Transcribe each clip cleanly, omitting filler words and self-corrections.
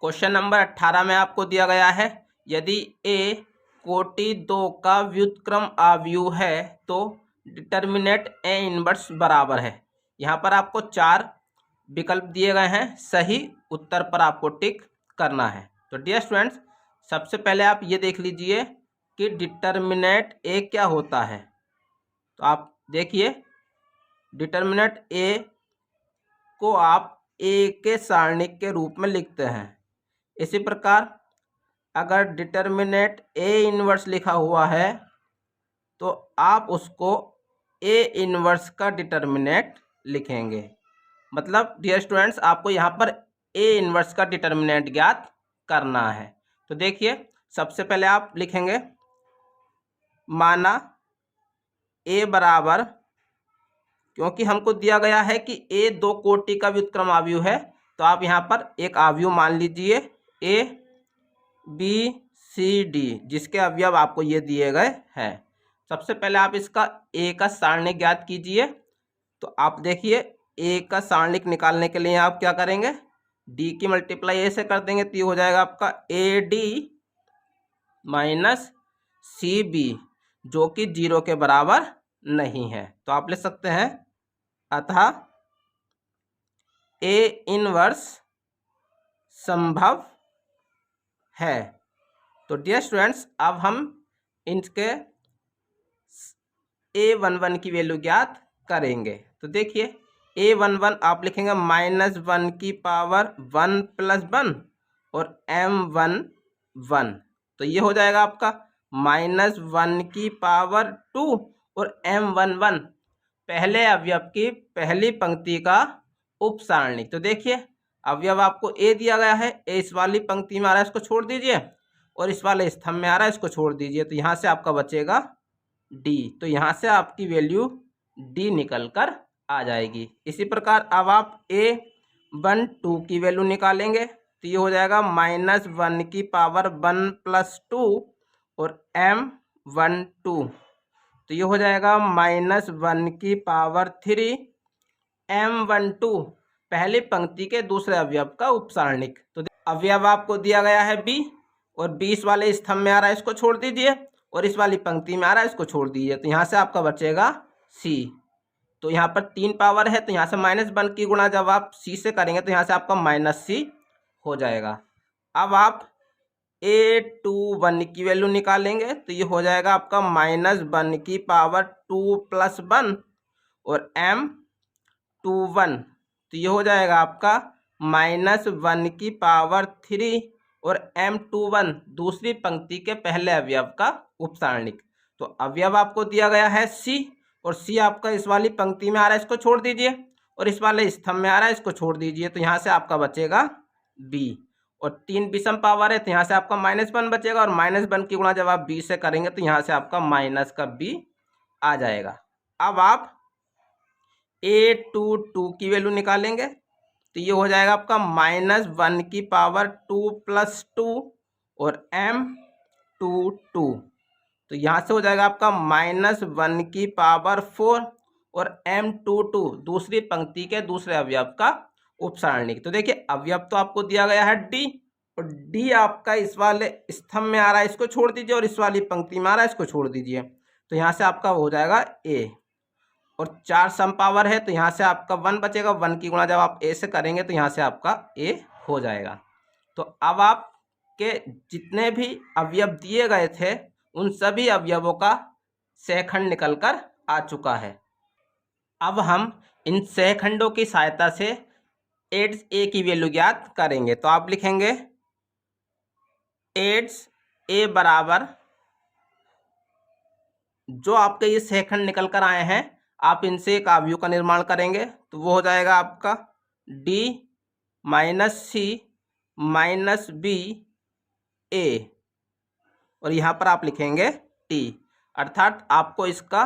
Question number 18 में आपको दिया गया है, यदि ए कोटि 2 का व्युत्क्रम अवयव है तो डिटर्मिनेंट ए इनवर्स बराबर है। यहाँ पर आपको 4 विकल्प दिए गए हैं, सही उत्तर पर आपको टिक करना है। तो डियर स्टूडेंट्स, सबसे पहले आप ये देख लीजिए कि डिटर्मिनेंट ए क्या होता है। तो आप देखिए, डिटर्मिनेंट ए को आप ए के सारणिक के रूप में लिखते हैं। इसी प्रकार अगर डिटर्मिनेंट ए इनवर्स लिखा हुआ है तो आप उसको ए इनवर्स का डिटर्मिनेंट लिखेंगे। मतलब डियर स्टूडेंट्स, आपको यहाँ पर ए इनवर्स का डिटर्मिनेंट ज्ञात करना है। तो देखिए, सबसे पहले आप लिखेंगे, माना ए बराबर, क्योंकि हमको दिया गया है कि ए 2 कोटि का व्युत्क्रम अवयव है, तो आप यहाँ पर एक अवयव मान लीजिए ए बी सी डी, जिसके अवयव आपको ये दिए गए हैं। सबसे पहले आप इसका ए का सारणिक ज्ञात कीजिए। तो आप देखिए, ए का सारणिक निकालने के लिए आप क्या करेंगे, डी की मल्टीप्लाई ए से कर देंगे, तो ये हो जाएगा आपका A D minus C B, जो कि 0 के बराबर नहीं है। तो आप लिख सकते हैं, अतः ए इनवर्स संभव है। तो डियर स्टूडेंट्स, अब हम इनके a11 की वैल्यू ज्ञात करेंगे। तो देखिए, a11 आप लिखेंगे -1 की पावर 1 + 1 और m11, तो ये हो जाएगा आपका -1 की पावर 2 और m11 पहले अवयव की पहली पंक्ति का उपसारणिक। तो देखिए, अवयव आपको ए दिया गया है, ए इस वाली पंक्ति में आ रहा है, इसको छोड़ दीजिए, और इस वाले स्तंभ में आ रहा है, इसको छोड़ दीजिए, तो यहाँ से आपका बचेगा डी। तो यहाँ से आपकी वैल्यू डी निकल कर आ जाएगी। इसी प्रकार अब आप a12 की वैल्यू निकालेंगे, तो ये हो जाएगा -1 की पावर 1 + 2 और m12, तो ये हो जाएगा -1 की पावर 3 m12 पहली पंक्ति के दूसरे अवयव का उपसारणिक। तो अवयव आपको दिया गया है b, और 20 वाले स्तंभ में आ रहा है, इसको छोड़ दीजिए, और इस वाली पंक्ति में आ रहा है, इसको छोड़ दीजिए, तो यहाँ से आपका बचेगा c। तो यहाँ पर 3 पावर है, तो यहाँ से -1 की गुणा जब आप c से करेंगे तो यहाँ से आपका -c हो जाएगा। अब आप a21 की वैल्यू निकालेंगे, तो ये हो जाएगा आपका -1 की पावर 2 + 1 और m21, तो ये हो जाएगा आपका -1 की पावर 3 और m21 दूसरी पंक्ति के पहले अवयव का उपसारणिक। तो अवयव आपको दिया गया है c, और c आपका इस वाली पंक्ति में आ रहा है, इसको छोड़ दीजिए, और इस वाले स्तंभ में आ रहा है, इसको छोड़ दीजिए, तो यहाँ से आपका बचेगा b। और 3 विषम पावर है, तो यहाँ से आपका -1 बचेगा, और -1 की गुणा जब आप b से करेंगे तो यहाँ से आपका माइनस का b आ जाएगा। अब आप a22 की वैल्यू निकालेंगे, तो ये हो जाएगा आपका -1 की पावर 2 + 2 और m22, तो यहाँ से हो जाएगा आपका -1 की पावर 4 और m22 दूसरी पंक्ति के दूसरे अवयव का उपसारणिक। तो देखिए, अवयव तो आपको दिया गया है d, और d आपका इस वाले स्तंभ में आ रहा है, इसको छोड़ दीजिए, और इस वाली पंक्ति में आ रहा है, इसको छोड़ दीजिए, तो यहाँ से आपका हो जाएगा a। और 4 सम पावर है, तो यहाँ से आपका 1 बचेगा, 1 की गुणा जब आप a से करेंगे तो यहाँ से आपका a हो जाएगा। तो अब आपके जितने भी अवयव दिए गए थे उन सभी अवयवों का सहखंड निकल कर आ चुका है। अब हम इन सहखंडों की सहायता से एड्स ए की वैल्यू ज्ञात करेंगे। तो आप लिखेंगे एड्स ए बराबर, जो आपके ये सहखंड निकल कर आए हैं आप इनसे एक अवयव का निर्माण करेंगे, तो वो हो जाएगा आपका d - c - b a, और यहाँ पर आप लिखेंगे t, अर्थात आपको इसका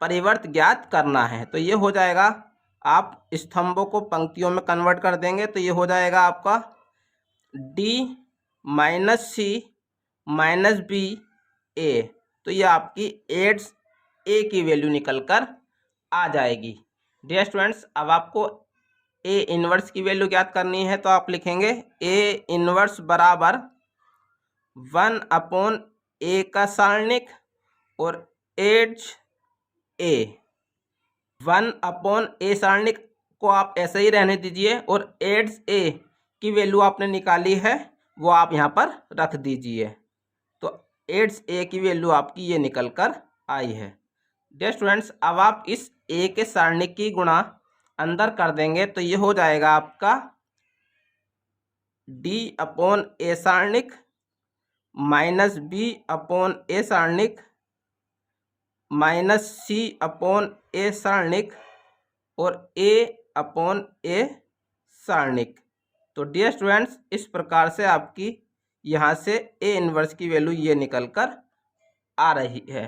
परिवर्त ज्ञात करना है। तो ये हो जाएगा, आप स्तंभों को पंक्तियों में कन्वर्ट कर देंगे, तो ये हो जाएगा आपका d - c - b a, तो ये आपकी एड्स ए की वैल्यू निकल कर आ जाएगी। डियर स्टूडेंट्स, अब आपको ए इनवर्स की वैल्यू ज्ञात करनी है तो आप लिखेंगे ए इनवर्स बराबर 1/a का सारणिक और एड्स ए 1/a सारणिक को आप ऐसे ही रहने दीजिए और एड्स ए की वैल्यू आपने निकाली है वो आप यहाँ पर रख दीजिए। तो एड्स ए की वैल्यू आपकी ये निकल कर आई है। डियर स्टूडेंट्स, अब आप इस ए के सारणिक की गुणा अंदर कर देंगे तो ये हो जाएगा आपका d/a सारणिक minus b/a सारणिक minus c/a सारणिक और a/a सारणिक। तो डियर स्टूडेंट्स, इस प्रकार से आपकी यहाँ से ए इनवर्स की वैल्यू ये निकल कर आ रही है।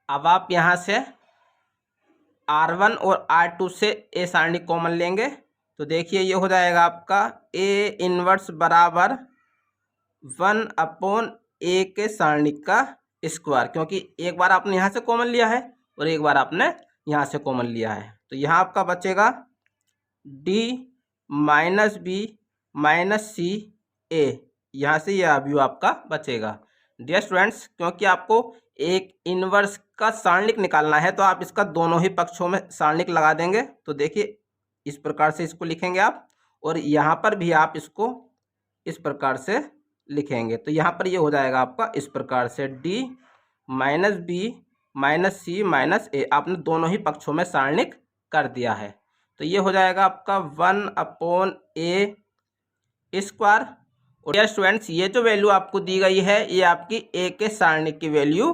अब आप यहाँ से R1 और R2 से ए सारणिक कॉमन लेंगे तो देखिए ये हो जाएगा आपका ए इनवर्स बराबर 1/a के सारणिक का स्क्वायर, क्योंकि एक बार आपने यहाँ से कॉमन लिया है और एक बार आपने यहाँ से कॉमन लिया है। तो यहाँ आपका बचेगा d माइनस बी माइनस सी ए, यहाँ से यह अवयव आपका बचेगा। डियर स्टूडेंट्स, क्योंकि आपको एक इनवर्स का सारणिक निकालना है तो आप इसका दोनों ही पक्षों में सारणिक लगा देंगे। तो देखिए इस प्रकार से इसको लिखेंगे आप और यहाँ पर भी आप इसको इस प्रकार से लिखेंगे। तो यहाँ पर ये हो जाएगा आपका इस प्रकार से d माइनस बी माइनस सी माइनस ए, आपने दोनों ही पक्षों में सारणिक कर दिया है। तो ये हो जाएगा आपका 1/a स्क्वायर। और डियर स्टूडेंट्स, ये जो वैल्यू आपको दी गई है ये आपकी ए के सारणिक की वैल्यू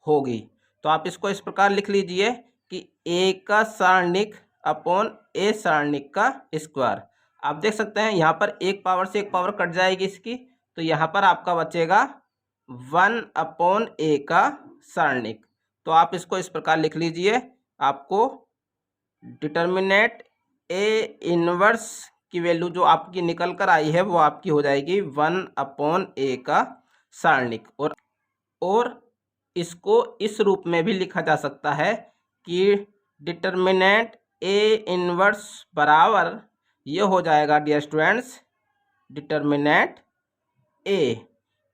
होगी। तो आप इसको इस प्रकार लिख लीजिए कि ए का सारणिक अपॉन ए सारणिक का स्क्वायर। आप देख सकते हैं यहाँ पर एक पावर से एक पावर कट जाएगी इसकी, तो यहाँ पर आपका बचेगा 1/a का सारणिक। तो आप इसको इस प्रकार लिख लीजिए, आपको डिटर्मिनेंट ए इनवर्स की वैल्यू जो आपकी निकल कर आई है वो आपकी हो जाएगी 1/a का सारणिक। और इसको इस रूप में भी लिखा जा सकता है कि डिटर्मिनेंट ए इनवर्स बराबर ये हो जाएगा डियर स्टूडेंट्स डिटर्मिनेंट ए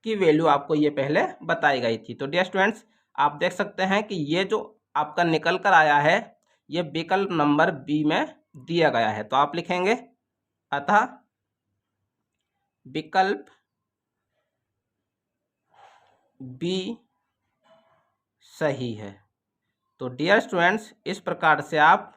की वैल्यू आपको ये पहले बताई गई थी। तो डियर स्टूडेंट्स, आप देख सकते हैं कि ये जो आपका निकल कर आया है ये विकल्प नंबर बी में दिया गया है। तो आप लिखेंगे अतः विकल्प बी सही है। तो डियर स्टूडेंट्स, इस प्रकार से आप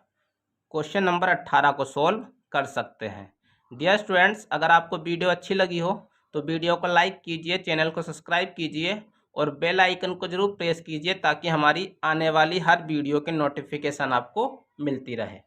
क्वेश्चन नंबर 18 को सॉल्व कर सकते हैं। डियर स्टूडेंट्स, अगर आपको वीडियो अच्छी लगी हो तो वीडियो को लाइक कीजिए, चैनल को सब्सक्राइब कीजिए और बेल आइकन को जरूर प्रेस कीजिए ताकि हमारी आने वाली हर वीडियो की नोटिफिकेशन आपको मिलती रहे।